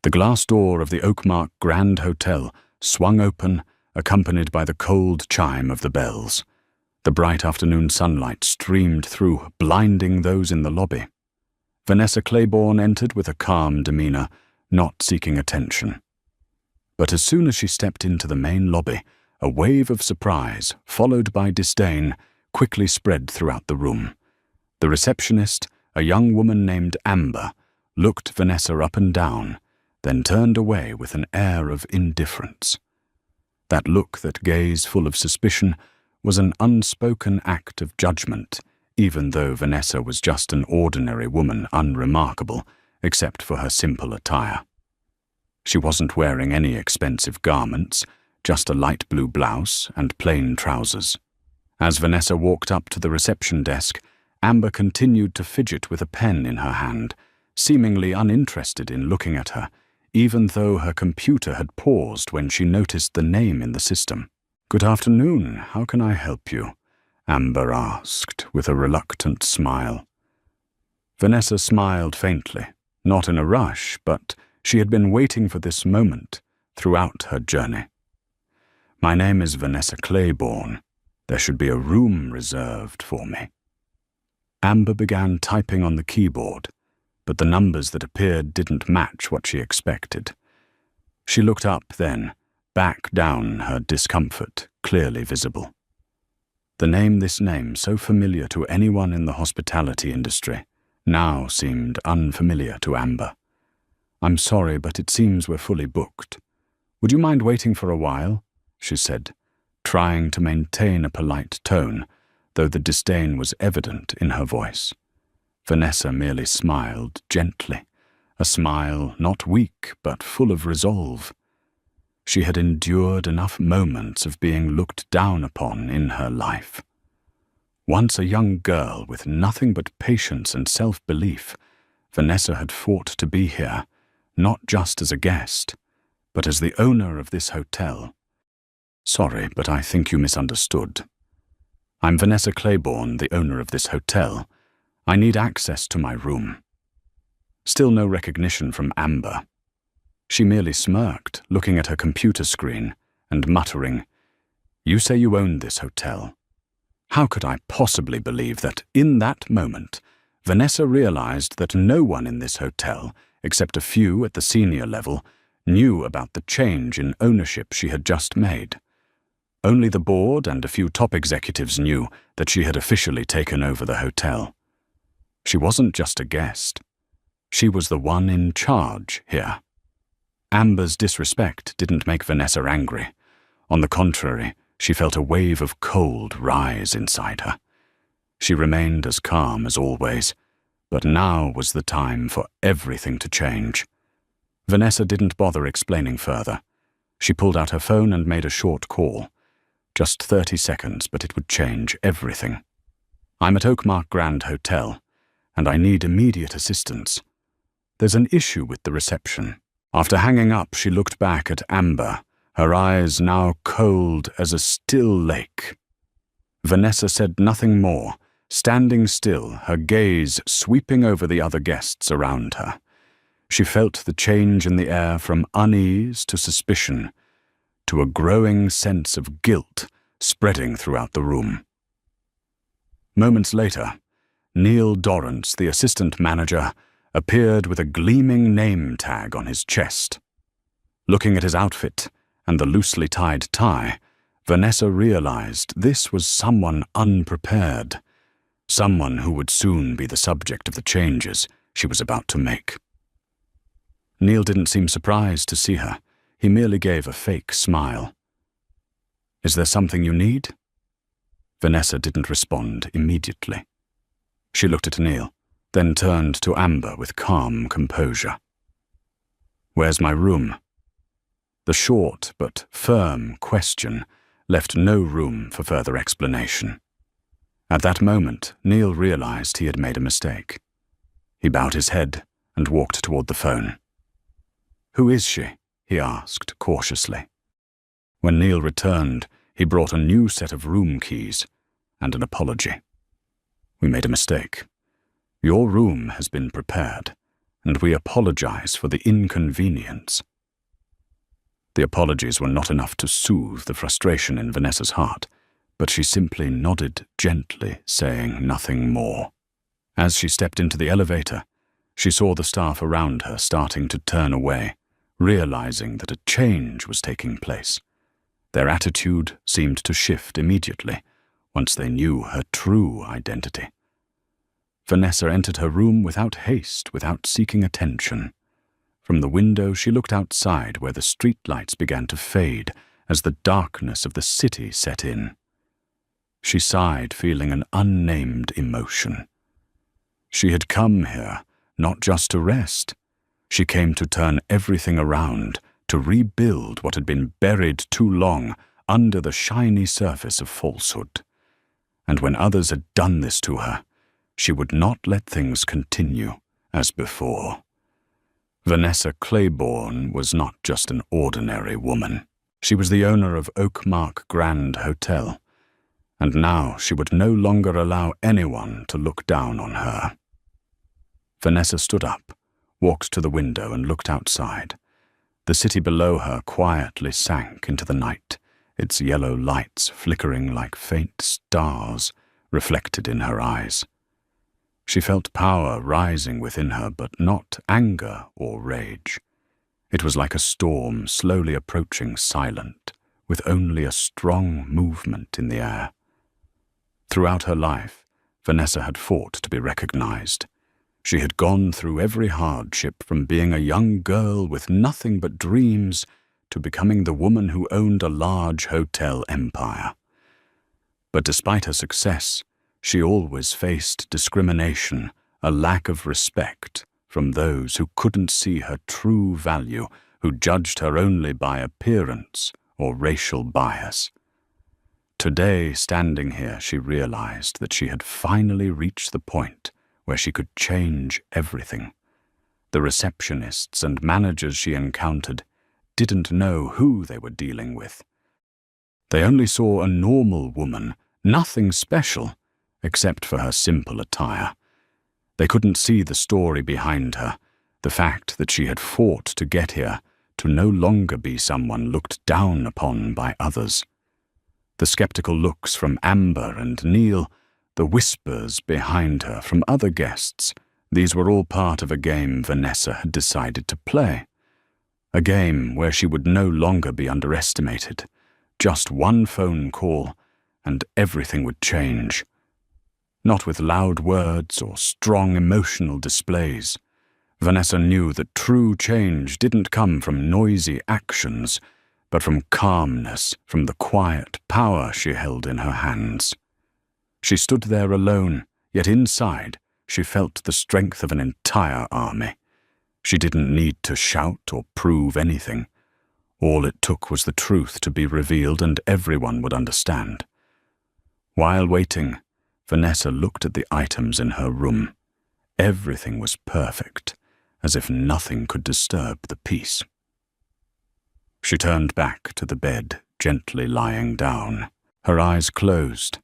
The glass door of the Oakmark Grand Hotel swung open, accompanied by the cold chime of the bells. The bright afternoon sunlight streamed through, blinding those in the lobby. Vanessa Claiborne entered with a calm demeanor, not seeking attention. But as soon as she stepped into the main lobby, a wave of surprise, followed by disdain, quickly spread throughout the room. The receptionist, a young woman named Amber, looked Vanessa up and down, then turned away with an air of indifference. That look, that gaze full of suspicion, was an unspoken act of judgment, even though Vanessa was just an ordinary woman, unremarkable, except for her simple attire. She wasn't wearing any expensive garments, just a light blue blouse and plain trousers. As Vanessa walked up to the reception desk, Amber continued to fidget with a pen in her hand, seemingly uninterested in looking at her, even though her computer had paused when she noticed the name in the system. "Good afternoon, how can I help you?" Amber asked, with a reluctant smile. Vanessa smiled faintly, not in a rush, but she had been waiting for this moment throughout her journey. "My name is Vanessa Claiborne. There should be a room reserved for me." Amber began typing on the keyboard, but the numbers that appeared didn't match what she expected. She looked up then, back down, her discomfort clearly visible. This name so familiar to anyone in the hospitality industry, now seemed unfamiliar to Amber. "I'm sorry, but it seems we're fully booked. Would you mind waiting for a while?" she said, trying to maintain a polite tone, though the disdain was evident in her voice. Vanessa merely smiled gently, a smile not weak but full of resolve. She had endured enough moments of being looked down upon in her life. Once a young girl with nothing but patience and self-belief, Vanessa had fought to be here, not just as a guest, but as the owner of this hotel. "Sorry, but I think you misunderstood. I'm Vanessa Claiborne, the owner of this hotel. I need access to my room." Still no recognition from Amber. She merely smirked, looking at her computer screen and muttering, "You say you own this hotel." How could I possibly believe that, in that moment, Vanessa realized that no one in this hotel, except a few at the senior level, knew about the change in ownership she had just made. Only the board and a few top executives knew that she had officially taken over the hotel. She wasn't just a guest. She was the one in charge here. Amber's disrespect didn't make Vanessa angry. On the contrary, she felt a wave of cold rise inside her. She remained as calm as always, but now was the time for everything to change. Vanessa didn't bother explaining further. She pulled out her phone and made a short call. Just 30 seconds, but it would change everything. "I'm at Oakmark Grand Hotel, and I need immediate assistance. There's an issue with the reception." After hanging up, she looked back at Amber, her eyes now cold as a still lake. Vanessa said nothing more, standing still, her gaze sweeping over the other guests around her. She felt the change in the air from unease to suspicion, to a growing sense of guilt spreading throughout the room. Moments later, Neil Dorrance, the assistant manager, appeared with a gleaming name tag on his chest. Looking at his outfit and the loosely tied tie, Vanessa realized this was someone unprepared, someone who would soon be the subject of the changes she was about to make. Neil didn't seem surprised to see her. He merely gave a fake smile. "Is there something you need?" Vanessa didn't respond immediately. She looked at Neil, then turned to Amber with calm composure. "Where's my room?" The short but firm question left no room for further explanation. At that moment, Neil realized he had made a mistake. He bowed his head and walked toward the phone. "Who is she?" he asked cautiously. When Neil returned, he brought a new set of room keys and an apology. "We made a mistake. Your room has been prepared, and we apologize for the inconvenience." The apologies were not enough to soothe the frustration in Vanessa's heart, but she simply nodded gently, saying nothing more. As she stepped into the elevator, she saw the staff around her starting to turn away, realizing that a change was taking place. Their attitude seemed to shift immediately once they knew her true identity. Vanessa entered her room without haste, without seeking attention. From the window, she looked outside where the streetlights began to fade as the darkness of the city set in. She sighed, feeling an unnamed emotion. She had come here not just to rest. She came to turn everything around, to rebuild what had been buried too long under the shiny surface of falsehood. And when others had done this to her, she would not let things continue as before. Vanessa Claiborne was not just an ordinary woman. She was the owner of Oakmark Grand Hotel, and now she would no longer allow anyone to look down on her. Vanessa stood up, walked to the window and looked outside. The city below her quietly sank into the night, its yellow lights flickering like faint stars reflected in her eyes. She felt power rising within her, but not anger or rage. It was like a storm slowly approaching, silent, with only a strong movement in the air. Throughout her life, Vanessa had fought to be recognized. She had gone through every hardship, from being a young girl with nothing but dreams to becoming the woman who owned a large hotel empire. But despite her success, she always faced discrimination, a lack of respect from those who couldn't see her true value, who judged her only by appearance or racial bias. Today, standing here, she realized that she had finally reached the point where she could change everything. The receptionists and managers she encountered didn't know who they were dealing with. They only saw a normal woman, nothing special, except for her simple attire. They couldn't see the story behind her, the fact that she had fought to get here, to no longer be someone looked down upon by others. The skeptical looks from Amber and Neil, the whispers behind her from other guests, these were all part of a game Vanessa had decided to play. A game where she would no longer be underestimated. Just one phone call, and everything would change. Not with loud words or strong emotional displays. Vanessa knew that true change didn't come from noisy actions, but from calmness, from the quiet power she held in her hands. She stood there alone, yet inside she felt the strength of an entire army. She didn't need to shout or prove anything. All it took was the truth to be revealed, and everyone would understand. While waiting, Vanessa looked at the items in her room. Everything was perfect, as if nothing could disturb the peace. She turned back to the bed, gently lying down. Her eyes closed,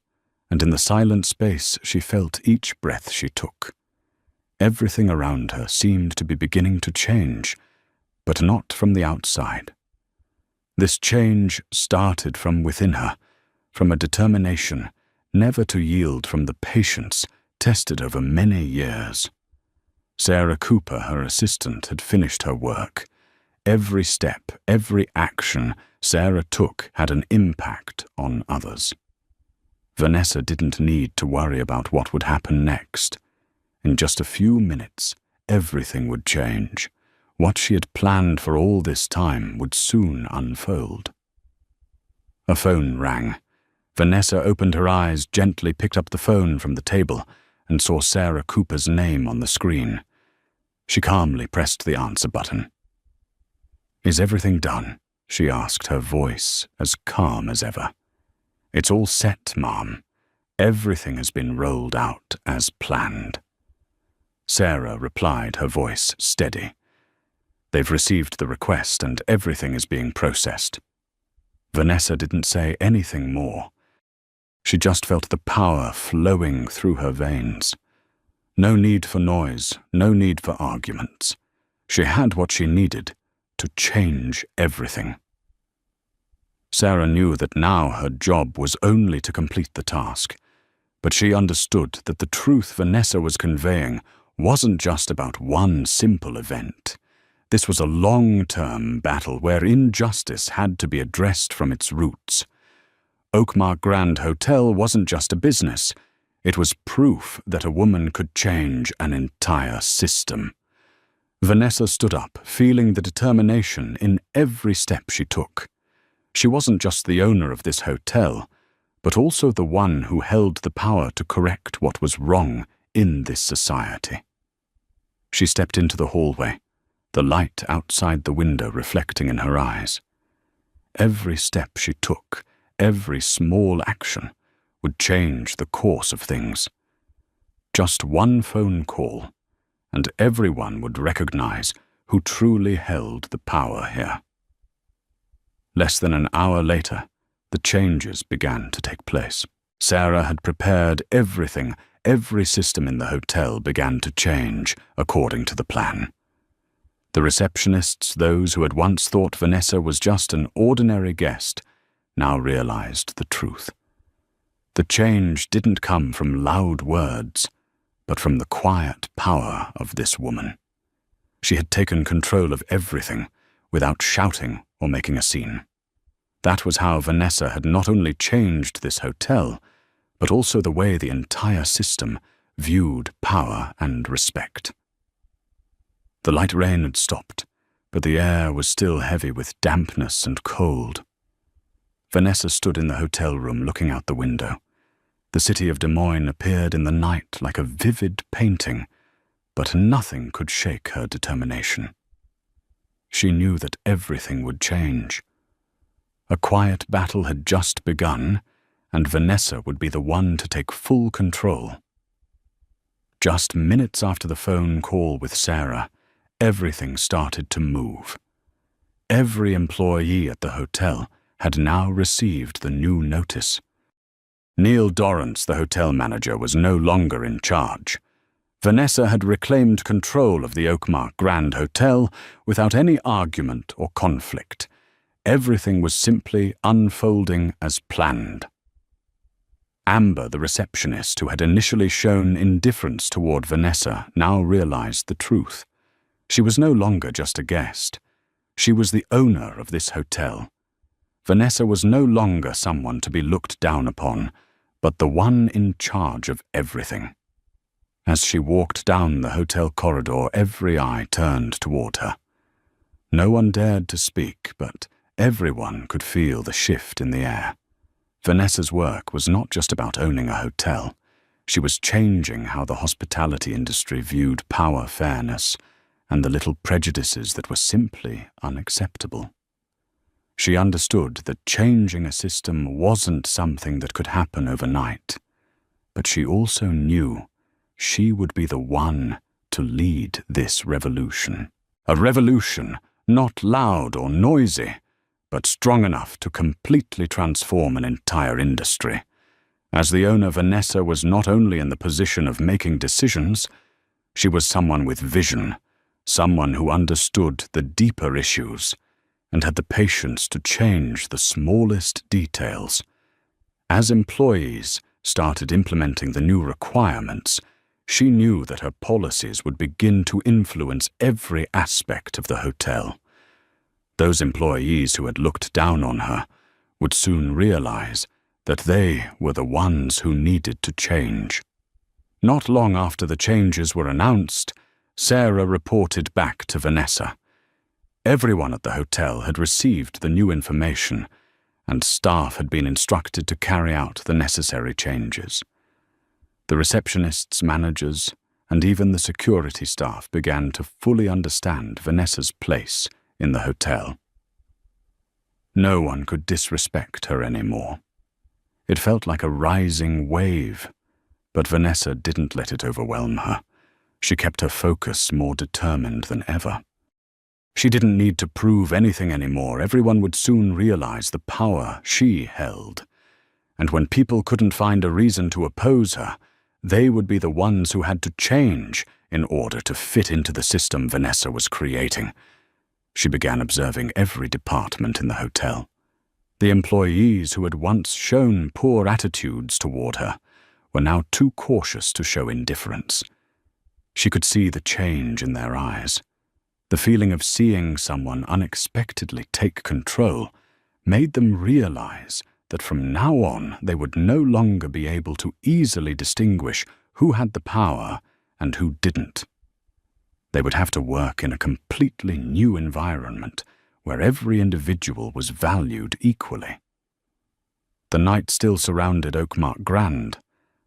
and in the silent space she felt each breath she took. Everything around her seemed to be beginning to change, but not from the outside. This change started from within her, from a determination never to yield, from the patience tested over many years. Sarah Cooper, her assistant, had finished her work. Every step, every action Sarah took had an impact on others. Vanessa didn't need to worry about what would happen next. In just a few minutes, everything would change. What she had planned for all this time would soon unfold. A phone rang. Vanessa opened her eyes, gently picked up the phone from the table, and saw Sarah Cooper's name on the screen. She calmly pressed the answer button. "Is everything done?" she asked, her voice as calm as ever. "It's all set, Mom. Everything has been rolled out as planned." Sarah replied, her voice steady. "They've received the request and everything is being processed." Vanessa didn't say anything more. She just felt the power flowing through her veins. No need for noise, no need for arguments. She had what she needed to change everything. Sarah knew that now her job was only to complete the task, but she understood that the truth Vanessa was conveying wasn't just about one simple event. This was a long-term battle where injustice had to be addressed from its roots. Oakmark Grand Hotel wasn't just a business. It was proof that a woman could change an entire system. Vanessa stood up, feeling the determination in every step she took. She wasn't just the owner of this hotel, but also the one who held the power to correct what was wrong in this society. She stepped into the hallway, the light outside the window reflecting in her eyes. Every step she took, every small action, would change the course of things. Just one phone call, and everyone would recognize who truly held the power here. Less than an hour later, the changes began to take place. Sarah had prepared everything. Every system in the hotel began to change according to the plan. The receptionists, those who had once thought Vanessa was just an ordinary guest, now realized the truth. The change didn't come from loud words, but from the quiet power of this woman. She had taken control of everything without shouting or making a scene. That was how Vanessa had not only changed this hotel, but also the way the entire system viewed power and respect. The light rain had stopped, but the air was still heavy with dampness and cold. Vanessa stood in the hotel room looking out the window. The city of Des Moines appeared in the night like a vivid painting, but nothing could shake her determination. She knew that everything would change. A quiet battle had just begun, and Vanessa would be the one to take full control. Just minutes after the phone call with Sarah, everything started to move. Every employee at the hotel had now received the new notice. Neil Dorrance, the hotel manager, was no longer in charge. Vanessa had reclaimed control of the Oakmark Grand Hotel without any argument or conflict. Everything was simply unfolding as planned. Amber, the receptionist who had initially shown indifference toward Vanessa, now realized the truth. She was no longer just a guest. She was the owner of this hotel. Vanessa was no longer someone to be looked down upon, but the one in charge of everything. As she walked down the hotel corridor, every eye turned toward her. No one dared to speak, but everyone could feel the shift in the air. Vanessa's work was not just about owning a hotel. She was changing how the hospitality industry viewed power, fairness, and the little prejudices that were simply unacceptable. She understood that changing a system wasn't something that could happen overnight, but she also knew she would be the one to lead this revolution. A revolution not loud or noisy, but strong enough to completely transform an entire industry. As the owner, Vanessa was not only in the position of making decisions, she was someone with vision, someone who understood the deeper issues and had the patience to change the smallest details. As employees started implementing the new requirements, she knew that her policies would begin to influence every aspect of the hotel. Those employees who had looked down on her would soon realize that they were the ones who needed to change. Not long after the changes were announced, Sarah reported back to Vanessa. Everyone at the hotel had received the new information, and staff had been instructed to carry out the necessary changes. The receptionists, managers, and even the security staff began to fully understand Vanessa's place in the hotel. No one could disrespect her anymore. It felt like a rising wave, but Vanessa didn't let it overwhelm her. She kept her focus more determined than ever. She didn't need to prove anything anymore. Everyone would soon realize the power she held. And when people couldn't find a reason to oppose her, they would be the ones who had to change in order to fit into the system Vanessa was creating. She began observing every department in the hotel. The employees who had once shown poor attitudes toward her were now too cautious to show indifference. She could see the change in their eyes. The feeling of seeing someone unexpectedly take control made them realize that from now on they would no longer be able to easily distinguish who had the power and who didn't. They would have to work in a completely new environment where every individual was valued equally. The night still surrounded Oakmark Grand,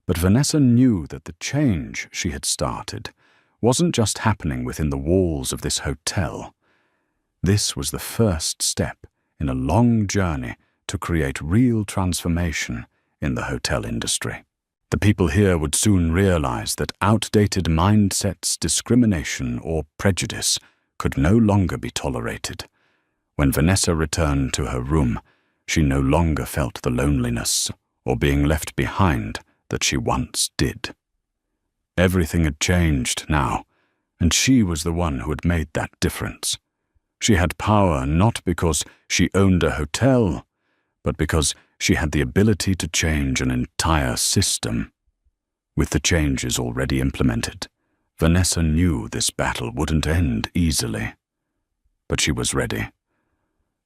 but Vanessa knew that the change she had started wasn't just happening within the walls of this hotel. This was the first step in a long journey to create real transformation in the hotel industry. The people here would soon realize that outdated mindsets, discrimination, or prejudice could no longer be tolerated. When Vanessa returned to her room, she no longer felt the loneliness or being left behind that she once did. Everything had changed now, and she was the one who had made that difference. She had power not because she owned a hotel, but because she had the ability to change an entire system. With the changes already implemented, Vanessa knew this battle wouldn't end easily. But she was ready.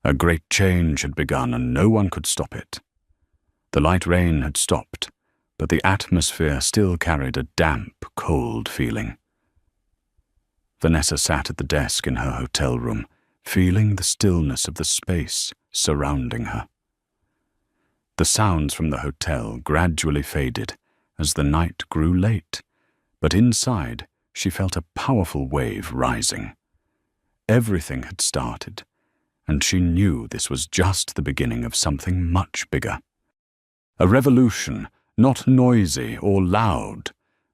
A great change had begun and no one could stop it. The light rain had stopped, but the atmosphere still carried a damp, cold feeling. Vanessa sat at the desk in her hotel room, feeling the stillness of the space surrounding her. The sounds from the hotel gradually faded as the night grew late, but inside she felt a powerful wave rising. Everything had started, and she knew this was just the beginning of something much bigger. A revolution, not noisy or loud,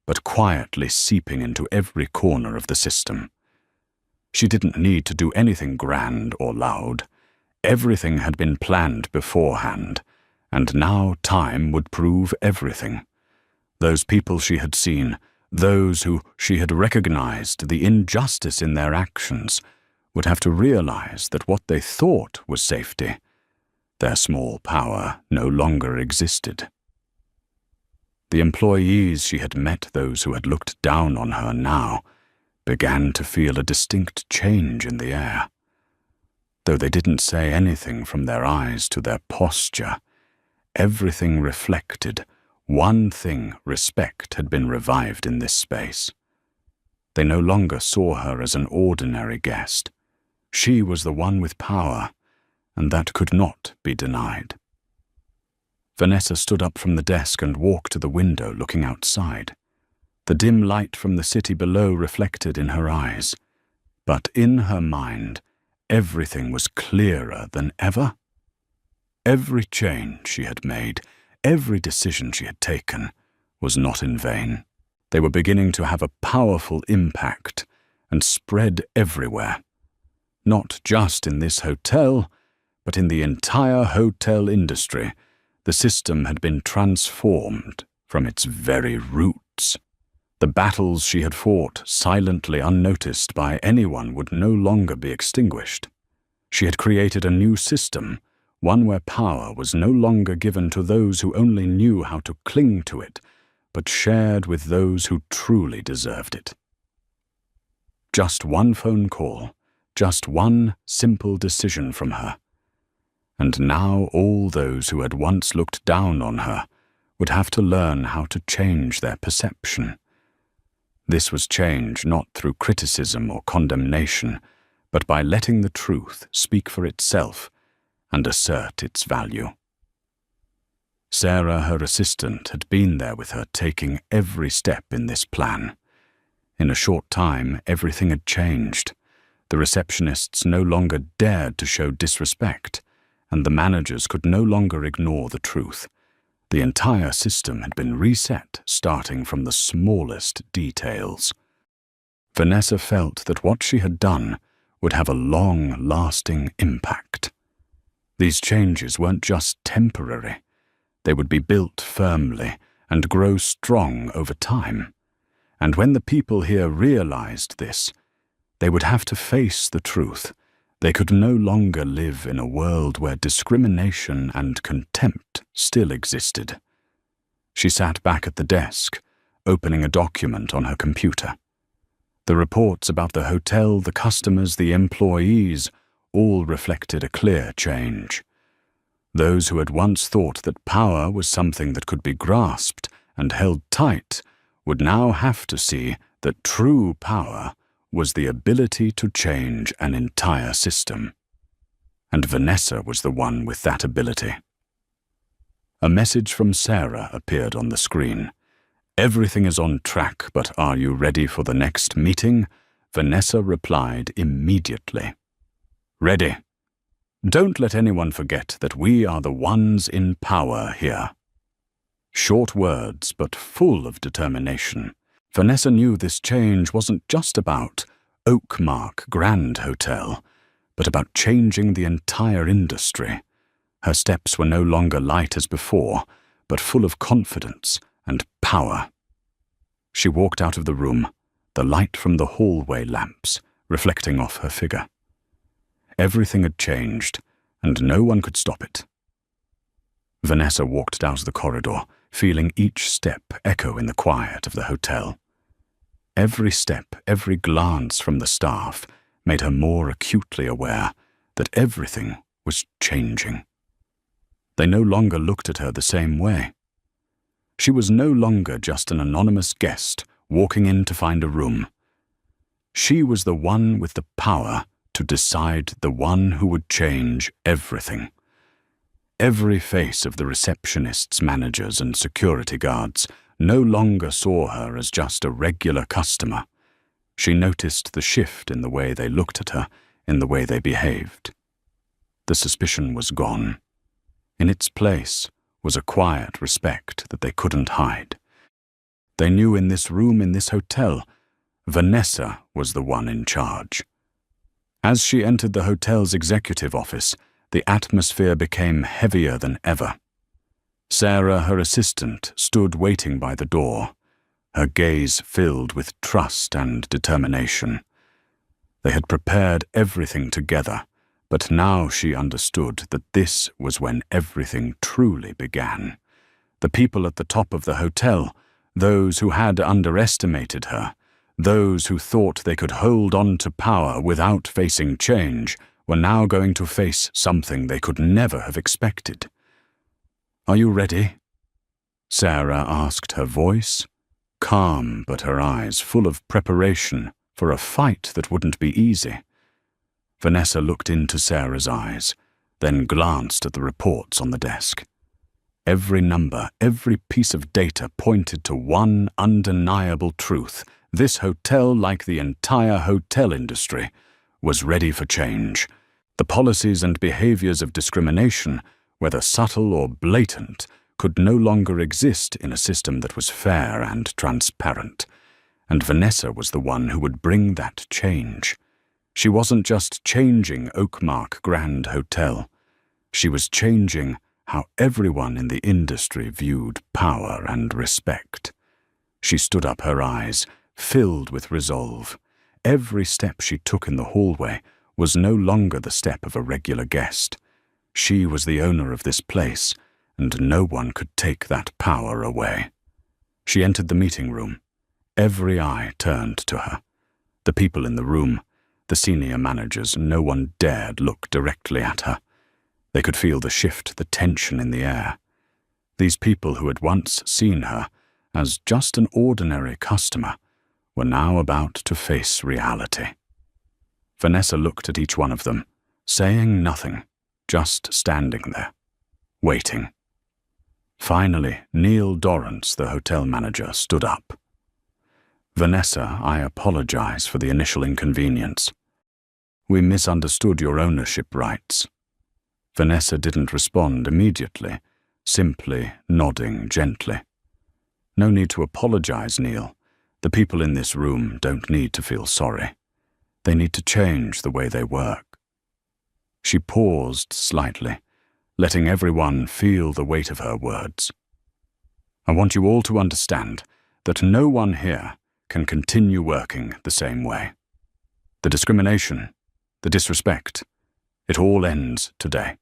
but quietly seeping into every corner of the system. She didn't need to do anything grand or loud. Everything had been planned beforehand, and now time would prove everything. Those people she had seen, those who she had recognized the injustice in their actions, would have to realize that what they thought was safety, their small power, no longer existed. The employees she had met, those who had looked down on her now, began to feel a distinct change in the air. Though they didn't say anything from their eyes to their posture, everything reflected one thing: respect had been revived in this space. They no longer saw her as an ordinary guest. She was the one with power, and that could not be denied. Vanessa stood up from the desk and walked to the window, looking outside. The dim light from the city below reflected in her eyes, but in her mind, everything was clearer than ever. Every change she had made, every decision she had taken, was not in vain. They were beginning to have a powerful impact and spread everywhere. Not just in this hotel, but in the entire hotel industry. The system had been transformed from its very roots. The battles she had fought silently unnoticed by anyone would no longer be extinguished. She had created a new system, one where power was no longer given to those who only knew how to cling to it, but shared with those who truly deserved it. Just one phone call, just one simple decision from her. And now all those who had once looked down on her would have to learn how to change their perception. This was change not through criticism or condemnation, but by letting the truth speak for itself and assert its value. Sarah, her assistant, had been there with her, taking every step in this plan. In a short time, everything had changed. The receptionists no longer dared to show disrespect, and the managers could no longer ignore the truth. The entire system had been reset, starting from the smallest details. Vanessa felt that what she had done would have a long-lasting impact. These changes weren't just temporary. They would be built firmly and grow strong over time. And when the people here realized this, they would have to face the truth. They could no longer live in a world where discrimination and contempt still existed. She sat back at the desk, opening a document on her computer. The reports about the hotel, the customers, the employees, all reflected a clear change. Those who had once thought that power was something that could be grasped and held tight would now have to see that true power was the ability to change an entire system. And Vanessa was the one with that ability. A message from Sarah appeared on the screen. "Everything is on track, but are you ready for the next meeting?" Vanessa replied immediately. "Ready. Don't let anyone forget that we are the ones in power here." Short words, but full of determination. Vanessa knew this change wasn't just about Oakmark Grand Hotel, but about changing the entire industry. Her steps were no longer light as before, but full of confidence and power. She walked out of the room, the light from the hallway lamps reflecting off her figure. Everything had changed, and no one could stop it. Vanessa walked down the corridor, feeling each step echo in the quiet of the hotel. Every step, every glance from the staff made her more acutely aware that everything was changing. They no longer looked at her the same way. She was no longer just an anonymous guest walking in to find a room. She was the one with the power to decide, the one who would change everything. Every face of the receptionists, managers, and security guards no longer saw her as just a regular customer. She noticed the shift in the way they looked at her, in the way they behaved. The suspicion was gone. In its place was a quiet respect that they couldn't hide. They knew in this room, in this hotel, Vanessa was the one in charge. As she entered the hotel's executive office, the atmosphere became heavier than ever. Sarah, her assistant, stood waiting by the door, her gaze filled with trust and determination. They had prepared everything together, but now she understood that this was when everything truly began. The people at the top of the hotel, those who had underestimated her, those who thought they could hold on to power without facing change, were now going to face something they could never have expected. "Are you ready?" Sarah asked, her voice calm but her eyes full of preparation for a fight that wouldn't be easy. Vanessa looked into Sarah's eyes, then glanced at the reports on the desk. Every number, every piece of data pointed to one undeniable truth. This hotel, like the entire hotel industry, was ready for change. The policies and behaviors of discrimination, whether subtle or blatant, could no longer exist in a system that was fair and transparent. And Vanessa was the one who would bring that change. She wasn't just changing Oakmark Grand Hotel. She was changing how everyone in the industry viewed power and respect. She stood up, her eyes filled with resolve. Every step she took in the hallway was no longer the step of a regular guest. She was the owner of this place, and no one could take that power away. She entered the meeting room. Every eye turned to her. The people in the room, the senior managers, no one dared look directly at her. They could feel the shift, the tension in the air. These people who had once seen her as just an ordinary customer were now about to face reality. Vanessa looked at each one of them, saying nothing, just standing there, waiting. Finally, Neil Dorrance, the hotel manager, stood up. "Vanessa, I apologize for the initial inconvenience. We misunderstood your ownership rights." Vanessa didn't respond immediately, simply nodding gently. "No need to apologize, Neil. The people in this room don't need to feel sorry. They need to change the way they work." She paused slightly, letting everyone feel the weight of her words. "I want you all to understand that no one here can continue working the same way. The discrimination, the disrespect, it all ends today.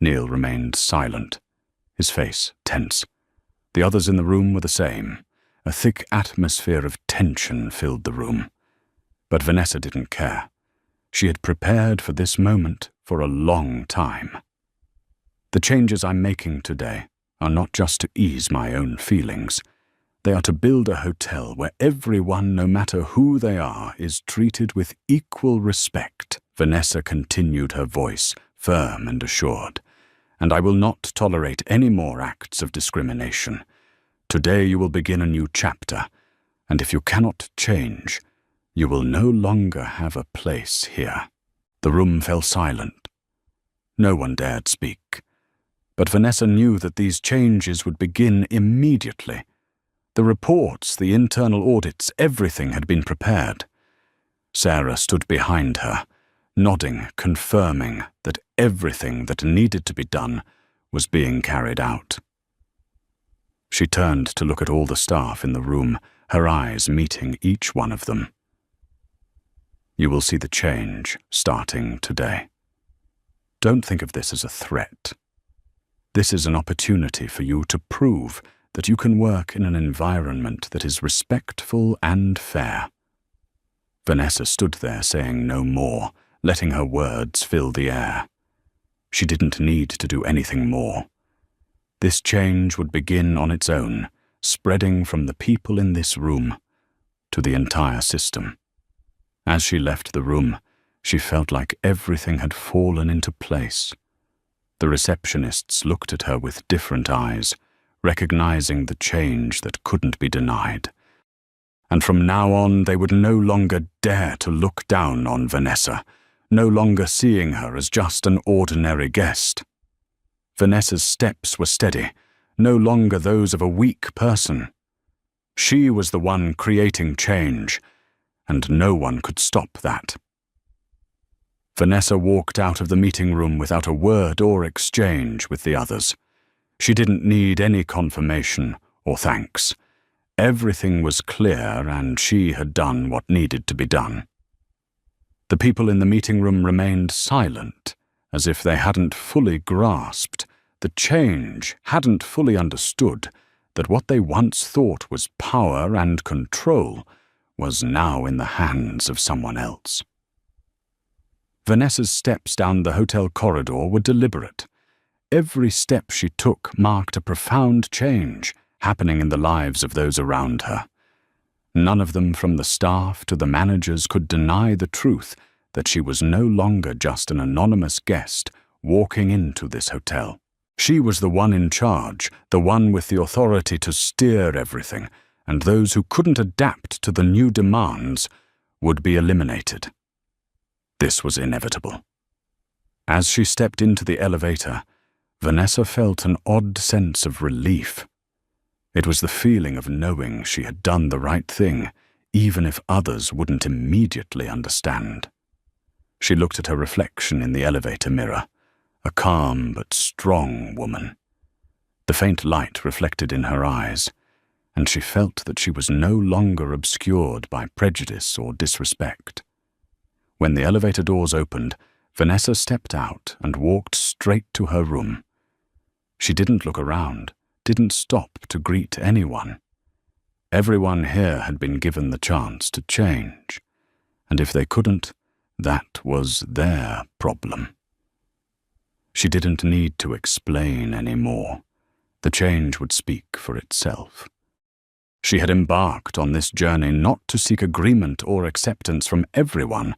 Neil remained silent, his face tense. The others in the room were the same. A thick atmosphere of tension filled the room. But Vanessa didn't care. She had prepared for this moment for a long time. The changes I'm making today are not just to ease my own feelings. They are to build a hotel where everyone, no matter who they are, is treated with equal respect. Vanessa continued, her voice firm and assured. And I will not tolerate any more acts of discrimination. Today you will begin a new chapter, and if you cannot change, you will no longer have a place here. The room fell silent. No one dared speak. But Vanessa knew that these changes would begin immediately. The reports, the internal audits, everything had been prepared. Sarah stood behind her, nodding, confirming that everything that needed to be done was being carried out. She turned to look at all the staff in the room, her eyes meeting each one of them. You will see the change starting today. Don't think of this as a threat. This is an opportunity for you to prove that you can work in an environment that is respectful and fair. Vanessa stood there saying no more, letting her words fill the air. She didn't need to do anything more. This change would begin on its own, spreading from the people in this room to the entire system. As she left the room, she felt like everything had fallen into place. The receptionists looked at her with different eyes, recognizing the change that couldn't be denied. And from now on, they would no longer dare to look down on Vanessa, no longer seeing her as just an ordinary guest. Vanessa's steps were steady, no longer those of a weak person. She was the one creating change, and no one could stop that. Vanessa walked out of the meeting room without a word or exchange with the others. She didn't need any confirmation or thanks. Everything was clear, and she had done what needed to be done. The people in the meeting room remained silent, as if they hadn't fully grasped the change, hadn't fully understood that what they once thought was power and control was now in the hands of someone else. Vanessa's steps down the hotel corridor were deliberate. Every step she took marked a profound change happening in the lives of those around her. None of them, from the staff to the managers, could deny the truth that she was no longer just an anonymous guest walking into this hotel. She was the one in charge, the one with the authority to steer everything, and those who couldn't adapt to the new demands would be eliminated. This was inevitable. As she stepped into the elevator, Vanessa felt an odd sense of relief. It was the feeling of knowing she had done the right thing, even if others wouldn't immediately understand. She looked at her reflection in the elevator mirror, a calm but strong woman. The faint light reflected in her eyes, and she felt that she was no longer obscured by prejudice or disrespect. When the elevator doors opened, Vanessa stepped out and walked straight to her room. She didn't look around, didn't stop to greet anyone. Everyone here had been given the chance to change, and if they couldn't, that was their problem. She didn't need to explain any more. The change would speak for itself. She had embarked on this journey not to seek agreement or acceptance from everyone,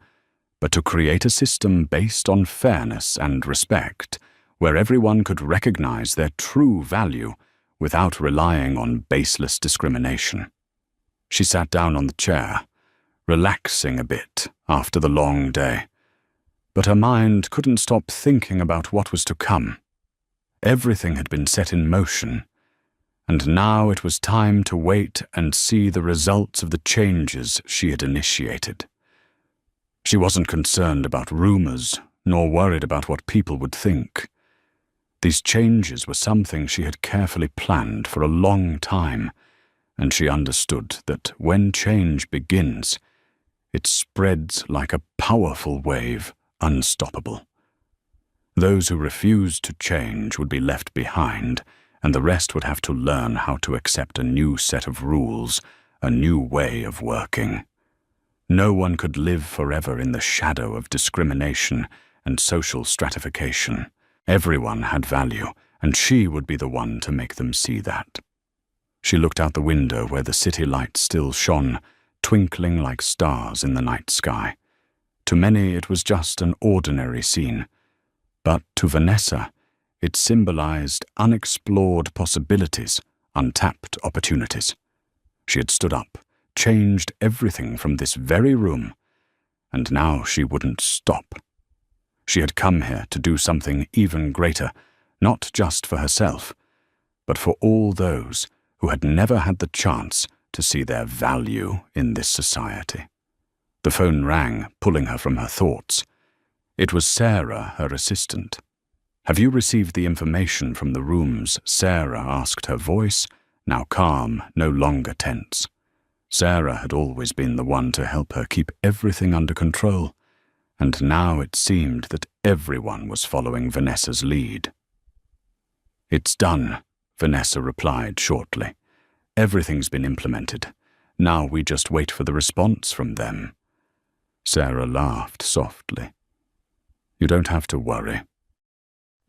but to create a system based on fairness and respect, where everyone could recognize their true value without relying on baseless discrimination. She sat down on the chair, relaxing a bit after the long day, but her mind couldn't stop thinking about what was to come. Everything had been set in motion, and now it was time to wait and see the results of the changes she had initiated. She wasn't concerned about rumors, nor worried about what people would think. These changes were something she had carefully planned for a long time, and she understood that when change begins, it spreads like a powerful wave, unstoppable. Those who refused to change would be left behind, and the rest would have to learn how to accept a new set of rules, a new way of working. No one could live forever in the shadow of discrimination and social stratification. Everyone had value, and she would be the one to make them see that. She looked out the window where the city lights still shone, twinkling like stars in the night sky. To many it was just an ordinary scene, but to Vanessa it symbolized unexplored possibilities, untapped opportunities. She had stood up, changed everything from this very room, and now she wouldn't stop. She had come here to do something even greater, not just for herself, but for all those who had never had the chance to see their value in this society. The phone rang, pulling her from her thoughts. It was Sarah, her assistant. "Have you received the information from the rooms?" Sarah asked, her voice now calm, no longer tense. Sarah had always been the one to help her keep everything under control, and now it seemed that everyone was following Vanessa's lead. "It's done," Vanessa replied shortly. "Everything's been implemented. Now we just wait for the response from them." Sarah laughed softly. "You don't have to worry.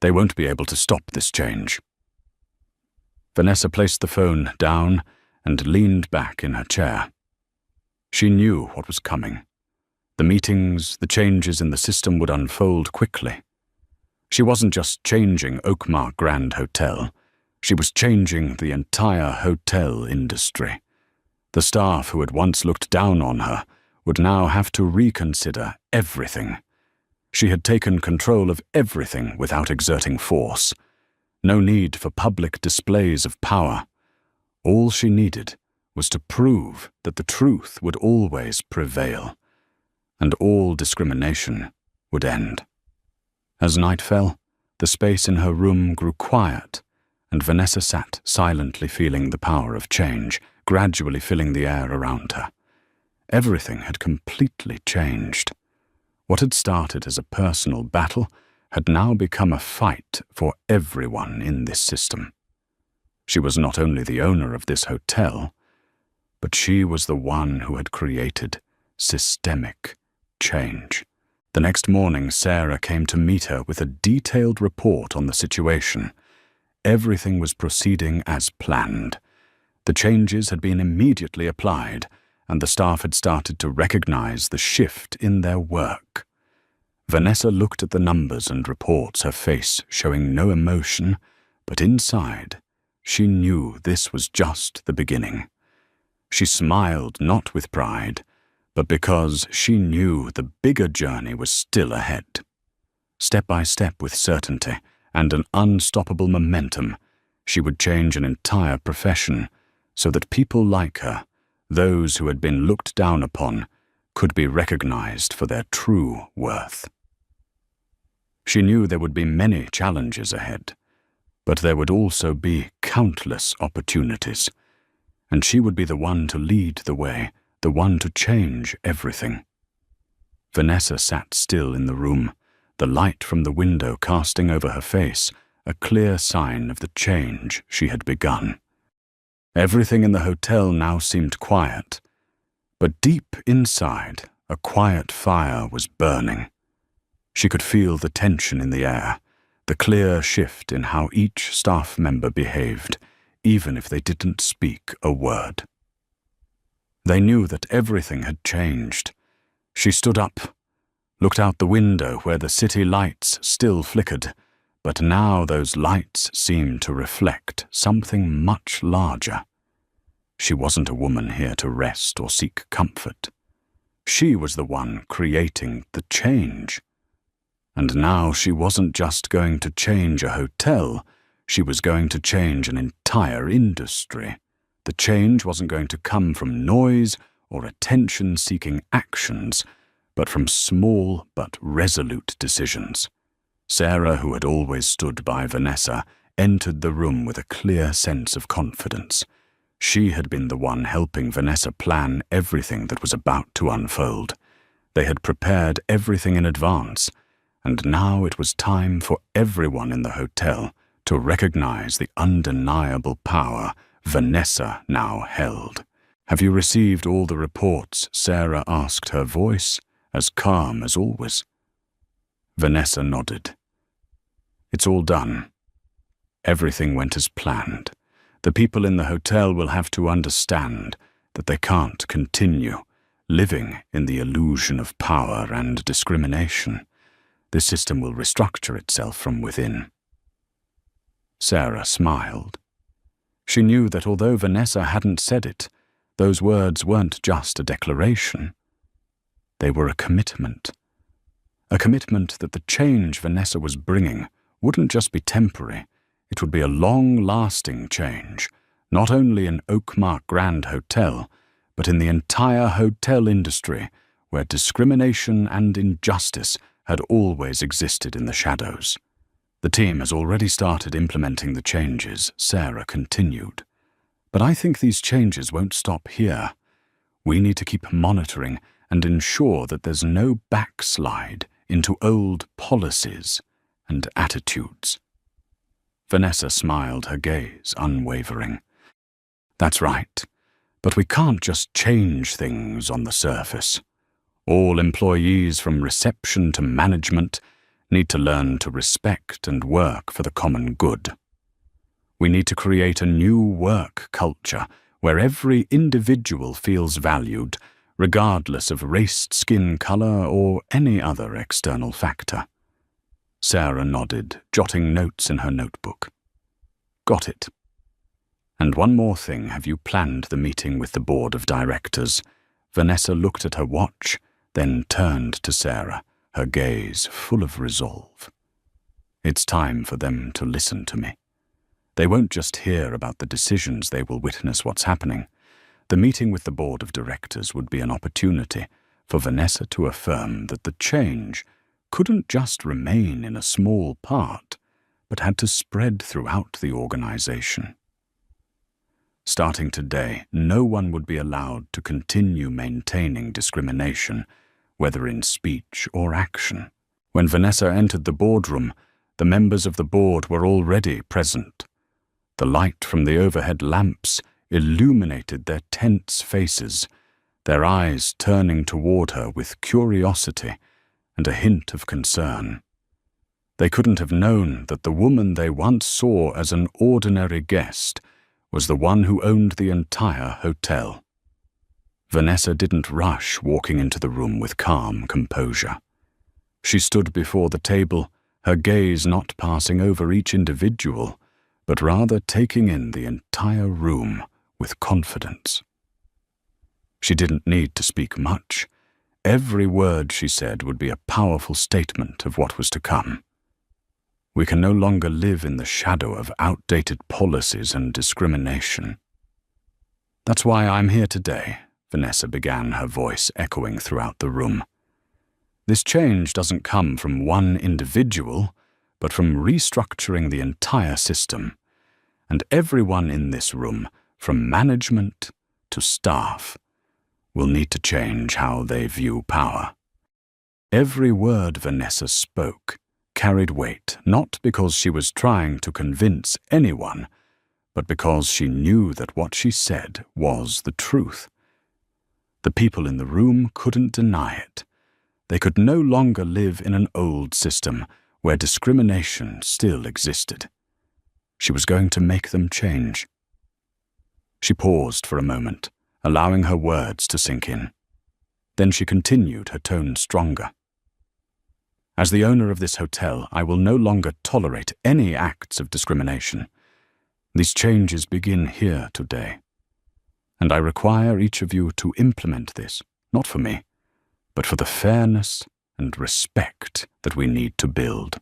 They won't be able to stop this change." Vanessa placed the phone down and leaned back in her chair. She knew what was coming. The meetings, the changes in the system would unfold quickly. She wasn't just changing Oakmark Grand Hotel. She was changing the entire hotel industry. The staff who had once looked down on her would now have to reconsider everything. She had taken control of everything without exerting force. No need for public displays of power. All she needed was to prove that the truth would always prevail, and all discrimination would end. As night fell, the space in her room grew quiet, and Vanessa sat silently feeling the power of change, gradually filling the air around her. Everything had completely changed. What had started as a personal battle had now become a fight for everyone in this system. She was not only the owner of this hotel, but she was the one who had created systemic change. The next morning, Sarah came to meet her with a detailed report on the situation. Everything was proceeding as planned. The changes had been immediately applied, and the staff had started to recognize the shift in their work. Vanessa looked at the numbers and reports, her face showing no emotion, but inside, she knew this was just the beginning. She smiled not with pride, but because she knew the bigger journey was still ahead. Step by step, with certainty and an unstoppable momentum, she would change an entire profession so that people like her, those who had been looked down upon, could be recognized for their true worth. She knew there would be many challenges ahead, but there would also be countless opportunities, and she would be the one to lead the way, the one to change everything. Vanessa sat still in the room, the light from the window casting over her face, a clear sign of the change she had begun. Everything in the hotel now seemed quiet, but deep inside, a quiet fire was burning. She could feel the tension in the air, the clear shift in how each staff member behaved, even if they didn't speak a word. They knew that everything had changed. She stood up, looked out the window where the city lights still flickered, but now those lights seemed to reflect something much larger. She wasn't a woman here to rest or seek comfort. She was the one creating the change. And now she wasn't just going to change a hotel, she was going to change an entire industry. The change wasn't going to come from noise or attention-seeking actions, but from small but resolute decisions. Sarah, who had always stood by Vanessa, entered the room with a clear sense of confidence. She had been the one helping Vanessa plan everything that was about to unfold. They had prepared everything in advance, and now it was time for everyone in the hotel to recognize the undeniable power Vanessa now held. "Have you received all the reports?" Sarah asked, her voice as calm as always. Vanessa nodded. "It's all done. Everything went as planned. The people in the hotel will have to understand that they can't continue living in the illusion of power and discrimination. The system will restructure itself from within." Sarah smiled. She knew that although Vanessa hadn't said it, those words weren't just a declaration. They were a commitment. A commitment that the change Vanessa was bringing wouldn't just be temporary. It would be a long-lasting change, not only in Oakmark Grand Hotel, but in the entire hotel industry, where discrimination and injustice had always existed in the shadows. "The team has already started implementing the changes," Sarah continued. "But I think these changes won't stop here. We need to keep monitoring and ensure that there's no backslide into old policies and attitudes." Vanessa smiled, her gaze unwavering. "That's right, but we can't just change things on the surface. All employees from reception to management need to learn to respect and work for the common good. We need to create a new work culture where every individual feels valued, regardless of race, skin color, or any other external factor." Sarah nodded, jotting notes in her notebook. "Got it. And one more thing, have you planned the meeting with the board of directors?" Vanessa looked at her watch, then turned to Sarah, her gaze full of resolve. "It's time for them to listen to me. They won't just hear about the decisions, they will witness what's happening. The meeting with the board of directors would be an opportunity for Vanessa to affirm that the change couldn't just remain in a small part, but had to spread throughout the organization. Starting today, no one would be allowed to continue maintaining discrimination, whether in speech or action. When Vanessa entered the boardroom, the members of the board were already present. The light from the overhead lamps illuminated their tense faces, their eyes turning toward her with curiosity and a hint of concern. They couldn't have known that the woman they once saw as an ordinary guest was the one who owned the entire hotel. Vanessa didn't rush walking into the room with calm composure. She stood before the table, her gaze not passing over each individual, but rather taking in the entire room with confidence. She didn't need to speak much. Every word she said would be a powerful statement of what was to come. We can no longer live in the shadow of outdated policies and discrimination. "That's why I'm here today," Vanessa began, her voice echoing throughout the room. "This change doesn't come from one individual, but from restructuring the entire system. And everyone in this room, from management to staff, will need to change how they view power." Every word Vanessa spoke carried weight, not because she was trying to convince anyone, but because she knew that what she said was the truth. The people in the room couldn't deny it. They could no longer live in an old system where discrimination still existed. She was going to make them change. She paused for a moment, allowing her words to sink in. Then she continued, her tone stronger. "As the owner of this hotel, I will no longer tolerate any acts of discrimination. These changes begin here today. And I require each of you to implement this, not for me, but for the fairness and respect that we need to build."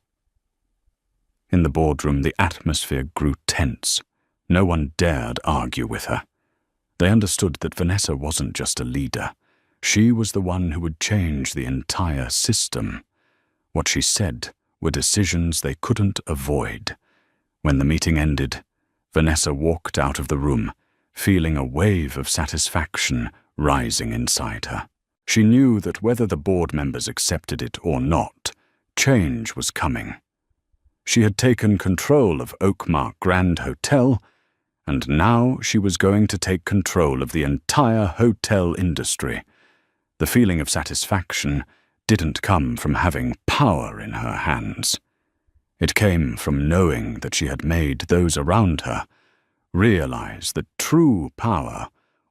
In the boardroom, the atmosphere grew tense. No one dared argue with her. They understood that Vanessa wasn't just a leader. She was the one who would change the entire system. What she said were decisions they couldn't avoid. When the meeting ended, Vanessa walked out of the room, feeling a wave of satisfaction rising inside her. She knew that whether the board members accepted it or not, change was coming. She had taken control of Oakmark Grand Hotel, and now she was going to take control of the entire hotel industry. The feeling of satisfaction didn't come from having power in her hands. It came from knowing that she had made those around her realize that true power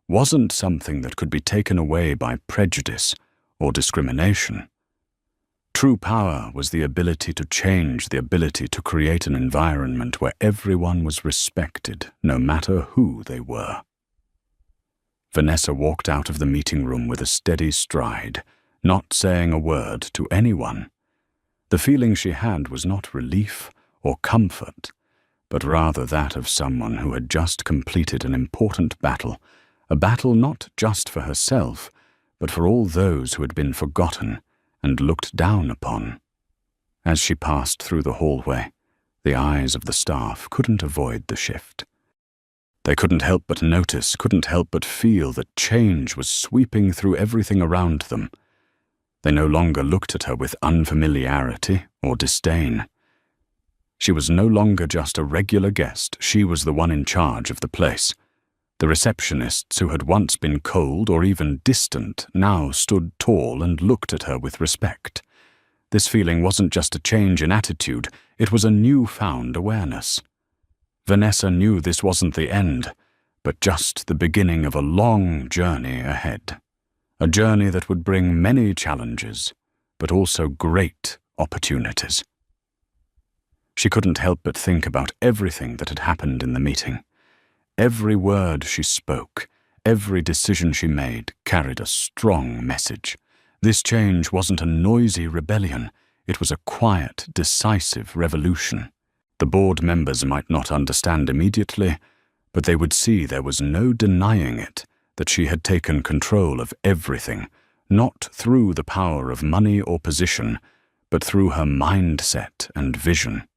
wasn't something that could be taken away by prejudice or discrimination. True power was the ability to change, the ability to create an environment where everyone was respected, no matter who they were. Vanessa walked out of the meeting room with a steady stride, not saying a word to anyone. The feeling she had was not relief or comfort, but rather that of someone who had just completed an important battle, a battle not just for herself, but for all those who had been forgotten and looked down upon. As she passed through the hallway, the eyes of the staff couldn't avoid the shift. They couldn't help but notice, couldn't help but feel that change was sweeping through everything around them. They no longer looked at her with unfamiliarity or disdain. She was no longer just a regular guest, she was the one in charge of the place. The receptionists who had once been cold or even distant now stood tall and looked at her with respect. This feeling wasn't just a change in attitude, it was a newfound awareness. Vanessa knew this wasn't the end, but just the beginning of a long journey ahead. A journey that would bring many challenges, but also great opportunities. She couldn't help but think about everything that had happened in the meeting. Every word she spoke, every decision she made carried a strong message. This change wasn't a noisy rebellion, it was a quiet, decisive revolution. The board members might not understand immediately, but they would see there was no denying it, that she had taken control of everything, not through the power of money or position, but through her mindset and vision.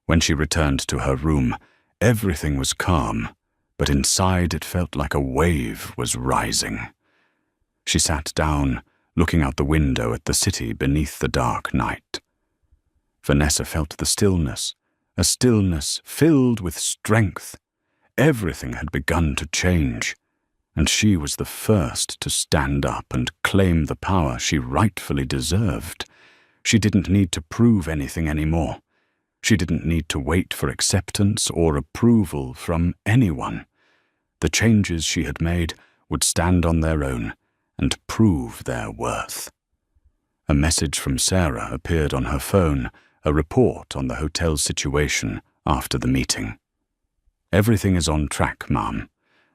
When she returned to her room, everything was calm, but inside it felt like a wave was rising. She sat down, looking out the window at the city beneath the dark night. Vanessa felt the stillness, a stillness filled with strength. Everything had begun to change, and she was the first to stand up and claim the power she rightfully deserved. She didn't need to prove anything anymore. She didn't need to wait for acceptance or approval from anyone. The changes she had made would stand on their own and prove their worth. A message from Sarah appeared on her phone, a report on the hotel's situation after the meeting. "Everything is on track, Ma'am.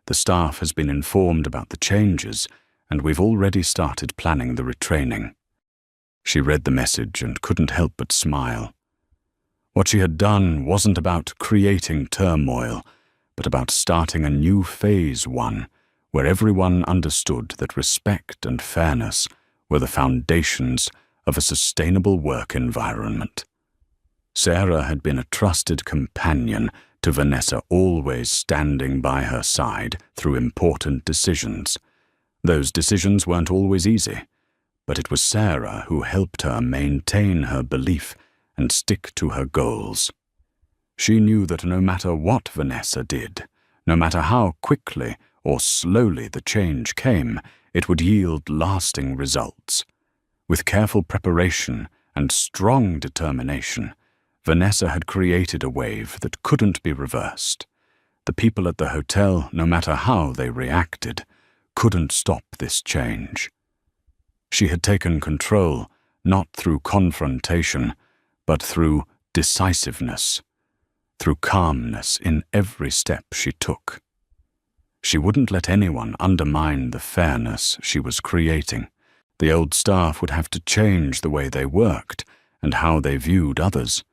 The staff has been informed about the changes, and we've already started planning the retraining." She read the message and couldn't help but smile. What she had done wasn't about creating turmoil, but about starting a new phase one, where everyone understood that respect and fairness were the foundations of a sustainable work environment. Sarah had been a trusted companion to Vanessa, always standing by her side through important decisions. Those decisions weren't always easy, but it was Sarah who helped her maintain her belief and stick to her goals. She knew that no matter what Vanessa did, no matter how quickly or slowly the change came, it would yield lasting results. With careful preparation and strong determination, Vanessa had created a wave that couldn't be reversed. The people at the hotel, no matter how they reacted, couldn't stop this change. She had taken control, not through confrontation, but through decisiveness, through calmness in every step she took. She wouldn't let anyone undermine the fairness she was creating. The old staff would have to change the way they worked and how they viewed others,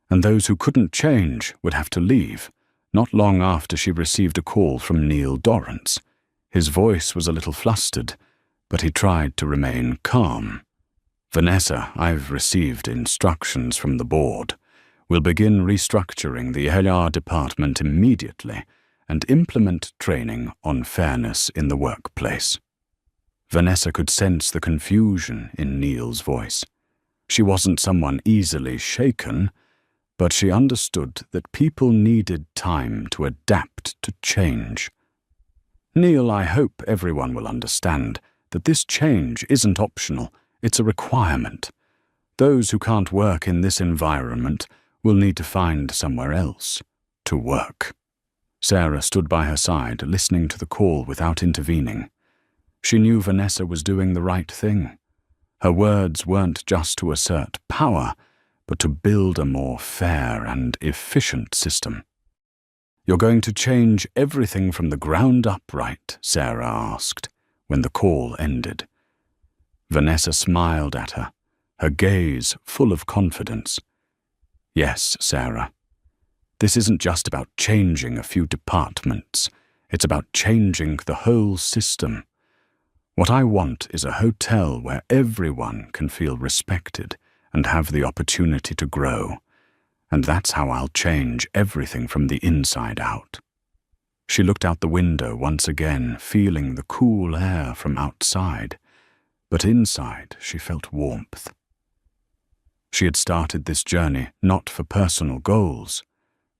and those who couldn't change would have to leave. Not long after she received a call from Neil Dorrance. His voice was a little flustered, but he tried to remain calm. "Vanessa, I've received instructions from the board. We'll begin restructuring the HR department immediately, and implement training on fairness in the workplace. Vanessa could sense the confusion in Neil's voice. She wasn't someone easily shaken, but she understood that people needed time to adapt to change. Neil, I hope everyone will understand that this change isn't optional, it's a requirement. Those who can't work in this environment will need to find somewhere else to work. Sarah stood by her side, listening to the call without intervening. She knew Vanessa was doing the right thing. Her words weren't just to assert power, but to build a more fair and efficient system. "You're going to change everything from the ground up, right?" Sarah asked, when the call ended. Vanessa smiled at her, her gaze full of confidence. "Yes, Sarah. This isn't just about changing a few departments. It's about changing the whole system. What I want is a hotel where everyone can feel respected and have the opportunity to grow. And that's how I'll change everything from the inside out." She looked out the window once again, feeling the cool air from outside, but inside she felt warmth. She had started this journey not for personal goals,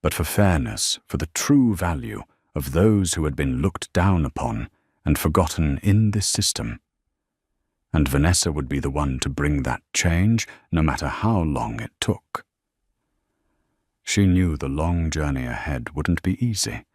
but for fairness, for the true value of those who had been looked down upon and forgotten in this system. And Vanessa would be the one to bring that change, no matter how long it took. She knew the long journey ahead wouldn't be easy,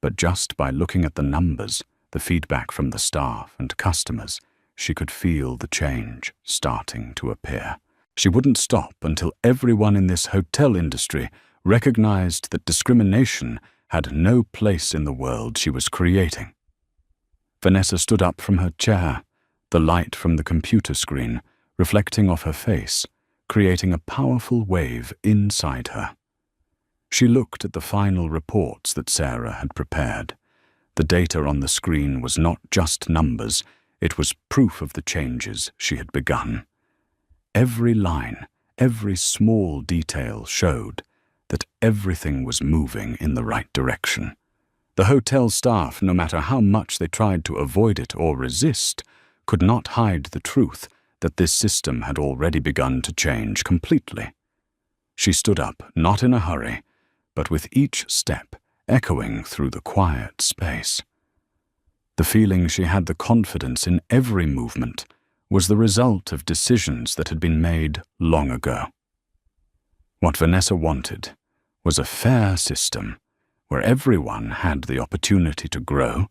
but just by looking at the numbers, the feedback from the staff and customers, she could feel the change starting to appear. She wouldn't stop until everyone in this hotel industry recognized that discrimination had no place in the world she was creating. Vanessa stood up from her chair, the light from the computer screen reflecting off her face, creating a powerful wave inside her. She looked at the final reports that Sarah had prepared. The data on the screen was not just numbers, it was proof of the changes she had begun. Every line, every small detail showed that everything was moving in the right direction. The hotel staff, no matter how much they tried to avoid it or resist, could not hide the truth that this system had already begun to change completely. She stood up, not in a hurry, but with each step echoing through the quiet space. The feeling she had the confidence in every movement was the result of decisions that had been made long ago. What Vanessa wanted was a fair system where everyone had the opportunity to grow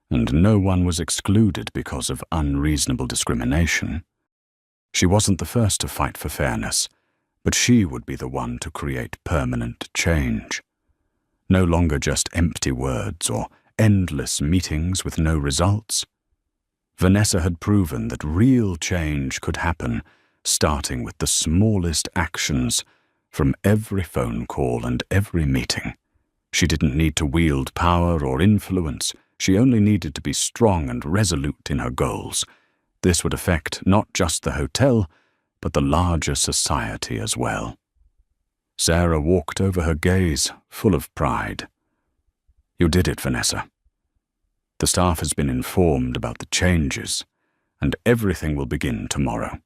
and no one was excluded because of unreasonable discrimination. She wasn't the first to fight for fairness, but she would be the one to create permanent change. No longer just empty words or endless meetings with no results. Vanessa had proven that real change could happen, starting with the smallest actions from every phone call and every meeting. She didn't need to wield power or influence. She only needed to be strong and resolute in her goals. This would affect not just the hotel, but the larger society as well. Sarah walked over her gaze, full of pride. "You did it, Vanessa. The staff has been informed about the changes, and everything will begin tomorrow."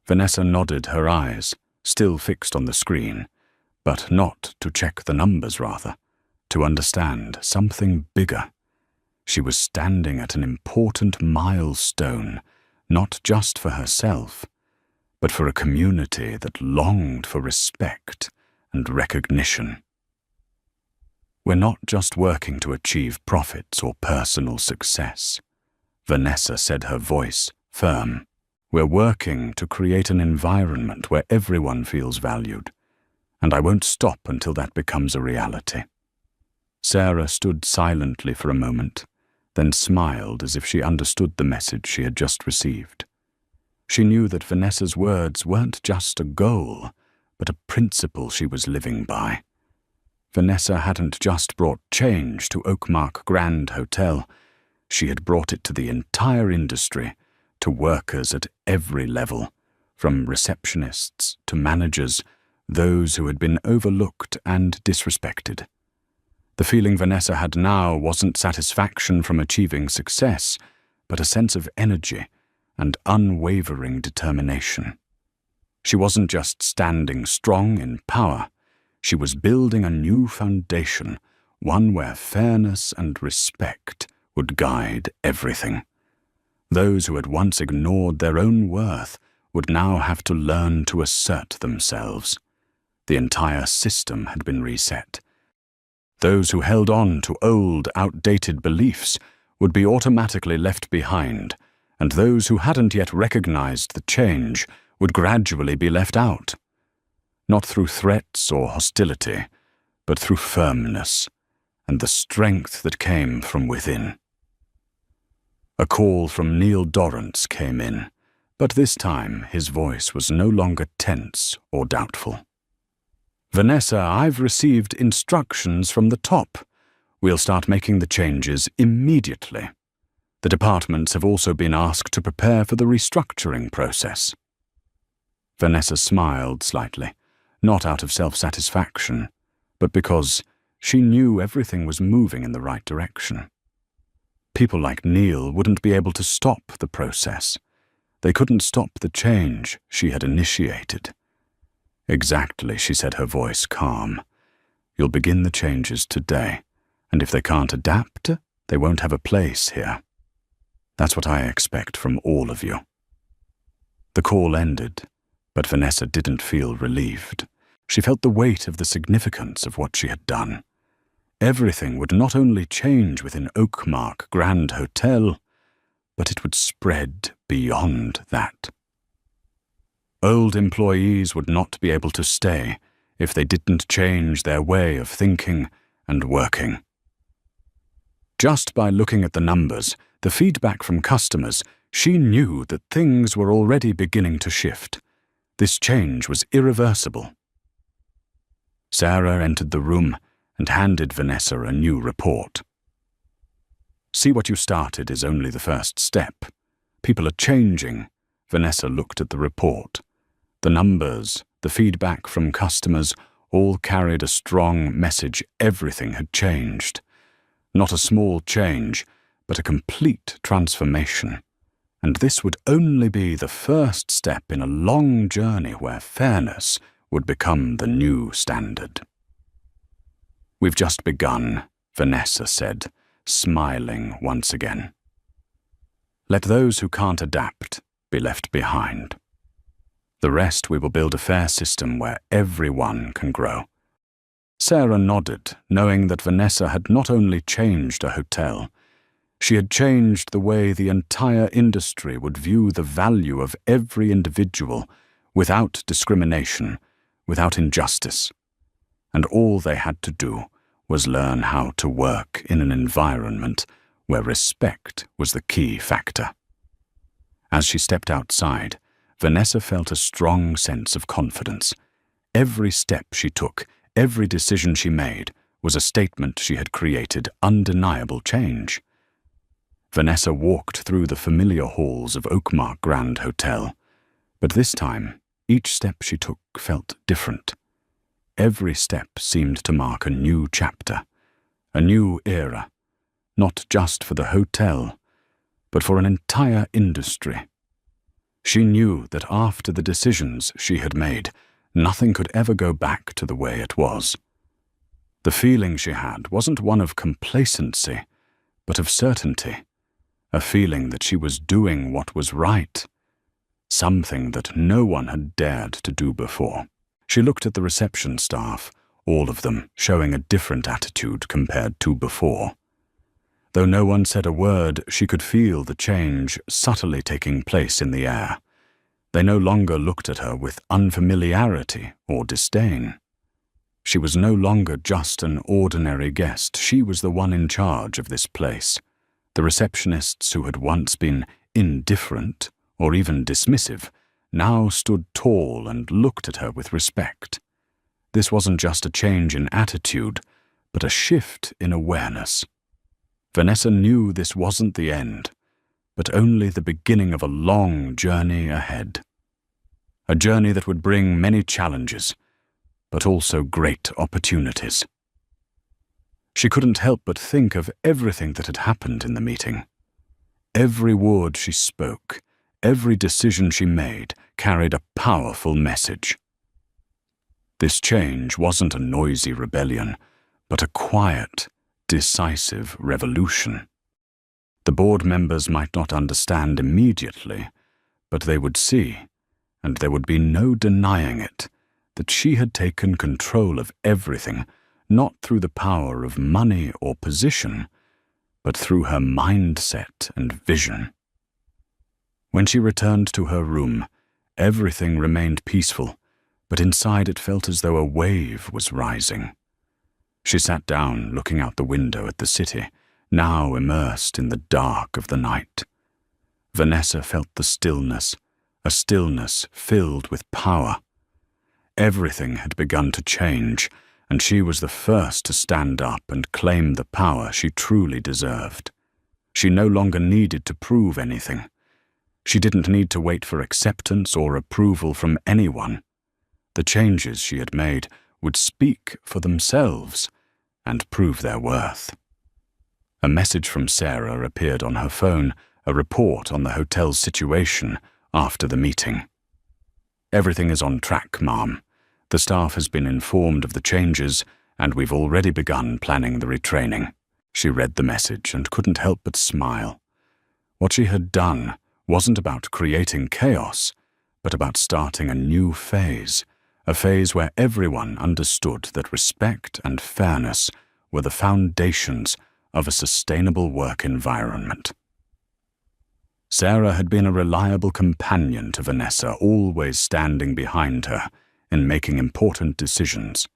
Vanessa nodded, her eyes still fixed on the screen, but not to check the numbers, rather, to understand something bigger. She was standing at an important milestone, not just for herself, but for a community that longed for respect and recognition. "We're not just working to achieve profits or personal success," Vanessa said, her voice firm. "We're working to create an environment where everyone feels valued, and I won't stop until that becomes a reality." Sarah stood silently for a moment, then smiled as if she understood the message she had just received. She knew that Vanessa's words weren't just a goal, but a principle she was living by. Vanessa hadn't just brought change to Oakmark Grand Hotel, she had brought it to the entire industry, to workers at every level, from receptionists to managers, those who had been overlooked and disrespected. The feeling Vanessa had now wasn't satisfaction from achieving success, but a sense of energy and unwavering determination. She wasn't just standing strong in power, she was building a new foundation, one where fairness and respect would guide everything. Those who had once ignored their own worth would now have to learn to assert themselves. The entire system had been reset. Those who held on to old, outdated beliefs would be automatically left behind, and those who hadn't yet recognized the change would gradually be left out. Not through threats or hostility, but through firmness and the strength that came from within. A call from Neil Dorrance came in, but this time his voice was no longer tense or doubtful. "Vanessa, I've received instructions from the top. We'll start making the changes immediately. The departments have also been asked to prepare for the restructuring process." Vanessa smiled slightly, not out of self-satisfaction, but because she knew everything was moving in the right direction. People like Neil wouldn't be able to stop the process. They couldn't stop the change she had initiated. "Exactly," she said, her voice calm. "You'll begin the changes today, and if they can't adapt, they won't have a place here. That's what I expect from all of you." The call ended, but Vanessa didn't feel relieved. She felt the weight of the significance of what she had done. Everything would not only change within Oakmark Grand Hotel, but it would spread beyond that. Old employees would not be able to stay if they didn't change their way of thinking and working. Just by looking at the numbers, the feedback from customers, she knew that things were already beginning to shift. This change was irreversible. Sarah entered the room and handed Vanessa a new report. "See, what you started is only the first step. People are changing." Vanessa looked at the report. The numbers, the feedback from customers, all carried a strong message. Everything had changed. Not a small change, but a complete transformation. And this would only be the first step in a long journey where fairness would become the new standard. "We've just begun," Vanessa said, smiling once again. "Let those who can't adapt be left behind. The rest we will build a fair system where everyone can grow." Sarah nodded, knowing that Vanessa had not only changed a hotel, she had changed the way the entire industry would view the value of every individual without discrimination, without injustice. And all they had to do was learn how to work in an environment where respect was the key factor. As she stepped outside, Vanessa felt a strong sense of confidence. Every step she took, every decision she made, was a statement she had created undeniable change. Vanessa walked through the familiar halls of Oakmark Grand Hotel, but this time, each step she took felt different. Every step seemed to mark a new chapter, a new era, not just for the hotel, but for an entire industry. She knew that after the decisions she had made, nothing could ever go back to the way it was. The feeling she had wasn't one of complacency, but of certainty, a feeling that she was doing what was right, something that no one had dared to do before. She looked at the reception staff, all of them showing a different attitude compared to before. Though no one said a word, she could feel the change subtly taking place in the air. They no longer looked at her with unfamiliarity or disdain. She was no longer just an ordinary guest. She was the one in charge of this place. The receptionists who had once been indifferent or even dismissive now stood tall and looked at her with respect. This wasn't just a change in attitude, but a shift in awareness. Vanessa knew this wasn't the end, but only the beginning of a long journey ahead. A journey that would bring many challenges, but also great opportunities. She couldn't help but think of everything that had happened in the meeting. Every word she spoke, every decision she made carried a powerful message. This change wasn't a noisy rebellion, but a quiet, decisive revolution. The board members might not understand immediately, but they would see, and there would be no denying it, that she had taken control of everything, not through the power of money or position, but through her mindset and vision. When she returned to her room, everything remained peaceful, but inside it felt as though a wave was rising. She sat down, looking out the window at the city, now immersed in the dark of the night. Vanessa felt the stillness, a stillness filled with power. Everything had begun to change, and she was the first to stand up and claim the power she truly deserved. She no longer needed to prove anything. She didn't need to wait for acceptance or approval from anyone. The changes she had made would speak for themselves and prove their worth. A message from Sarah appeared on her phone, a report on the hotel's situation after the meeting. "Everything is on track, ma'am. The staff has been informed of the changes, and we've already begun planning the retraining." She read the message and couldn't help but smile. What she had done wasn't about creating chaos, but about starting a new phase, a phase where everyone understood that respect and fairness were the foundations of a sustainable work environment. Sarah had been a reliable companion to Vanessa, always standing behind her in making important decisions.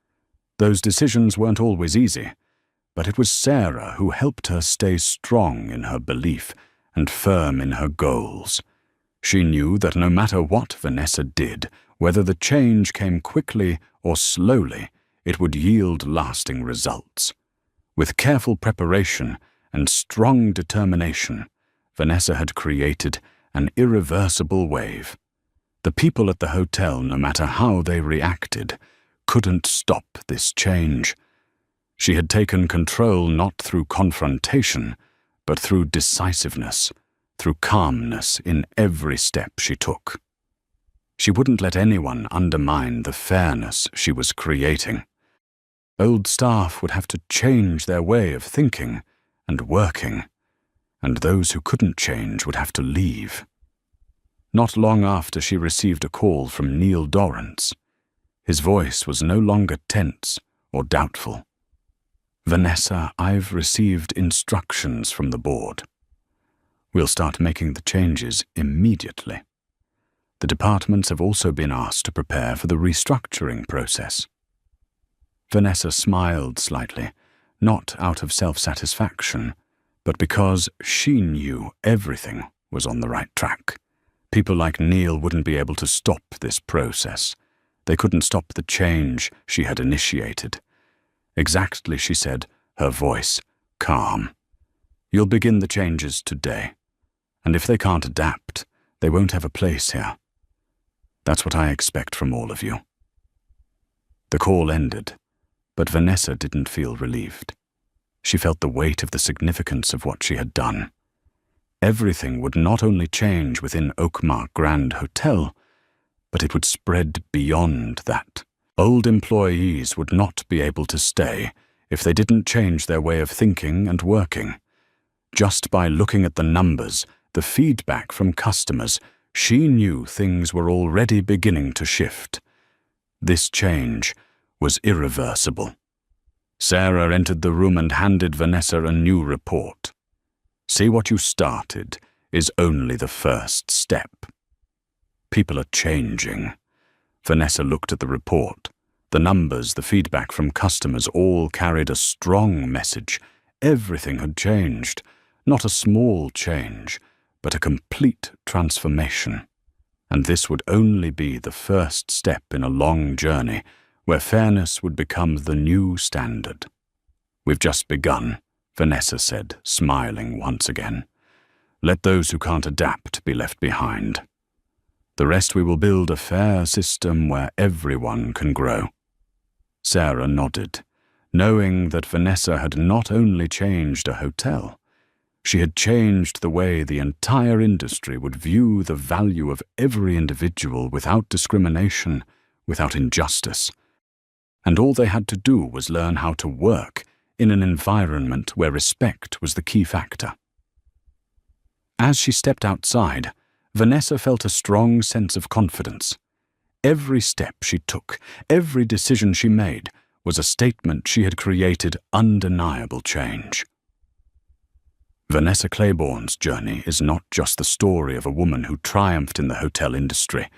Those decisions weren't always easy, but it was Sarah who helped her stay strong in her belief and firm in her goals. She knew that no matter what Vanessa did, whether the change came quickly or slowly, it would yield lasting results. With careful preparation and strong determination, Vanessa had created an irreversible wave. The people at the hotel, no matter how they reacted, couldn't stop this change. She had taken control not through confrontation, but through decisiveness, through calmness in every step she took. She wouldn't let anyone undermine the fairness she was creating. Old staff would have to change their way of thinking and working, and those who couldn't change would have to leave. Not long after, she received a call from Neil Dorrance. His voice was no longer tense or doubtful. "Vanessa, I've received instructions from the board. We'll start making the changes immediately. The departments have also been asked to prepare for the restructuring process." Vanessa smiled slightly, not out of self-satisfaction, but because she knew everything was on the right track. People like Neil wouldn't be able to stop this process. They couldn't stop the change she had initiated. "Exactly," she said, her voice calm. "You'll begin the changes today, and if they can't adapt, they won't have a place here. That's what I expect from all of you." The call ended, but Vanessa didn't feel relieved. She felt the weight of the significance of what she had done. Everything would not only change within Oakmark Grand Hotel, but it would spread beyond that. Old employees would not be able to stay if they didn't change their way of thinking and working. Just by looking at the numbers, the feedback from customers, she knew things were already beginning to shift. This change was irreversible. Sarah entered the room and handed Vanessa a new report. "See, what you started is only the first step. People are changing." Vanessa looked at the report. The numbers, the feedback from customers all carried a strong message. Everything had changed. Not a small change, but a complete transformation. And this would only be the first step in a long journey where fairness would become the new standard. "We've just begun," Vanessa said, smiling once again. "Let those who can't adapt be left behind. The rest we will build a fair system where everyone can grow." Sarah nodded. knowing that Vanessa had not only changed a hotel, she had changed the way the entire industry would view the value of every individual without discrimination, without injustice. And all they had to do was learn how to work in an environment where respect was the key factor. As she stepped outside, Vanessa felt a strong sense of confidence. Every step she took, every decision she made, was a statement she had created undeniable change. Vanessa Claiborne's journey is not just the story of a woman who triumphed in the hotel industry,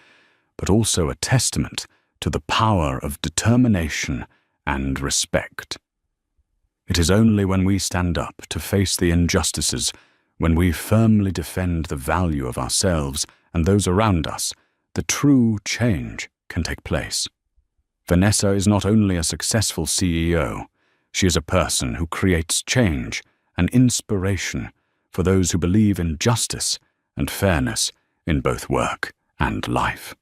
but also a testament to the power of determination and respect. It is only when we stand up to face the injustices, when we firmly defend the value of ourselves and those around us, that true change can take place. Vanessa is not only a successful CEO, she is a person who creates change and inspiration for those who believe in justice and fairness in both work and life.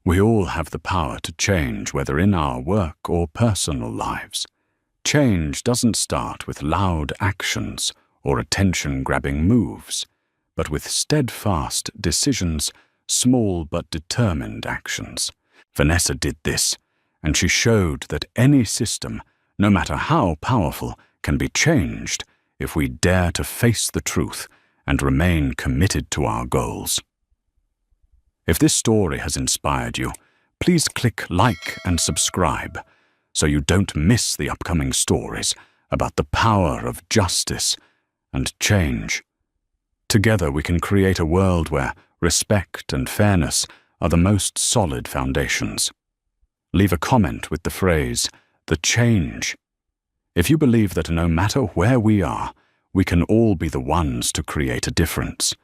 We all have the power to change, whether in our work or personal lives. Change doesn't start with loud actions or attention-grabbing moves, but with steadfast decisions, small but determined actions. Vanessa did this, and she showed that any system, no matter how powerful, can be changed if we dare to face the truth and remain committed to our goals. If this story has inspired you, please click like and subscribe so you don't miss the upcoming stories about the power of justice and change. Together we can create a world where respect and fairness are the most solid foundations. Leave a comment with the phrase, "the change." If you believe that no matter where we are, we can all be the ones to create a difference,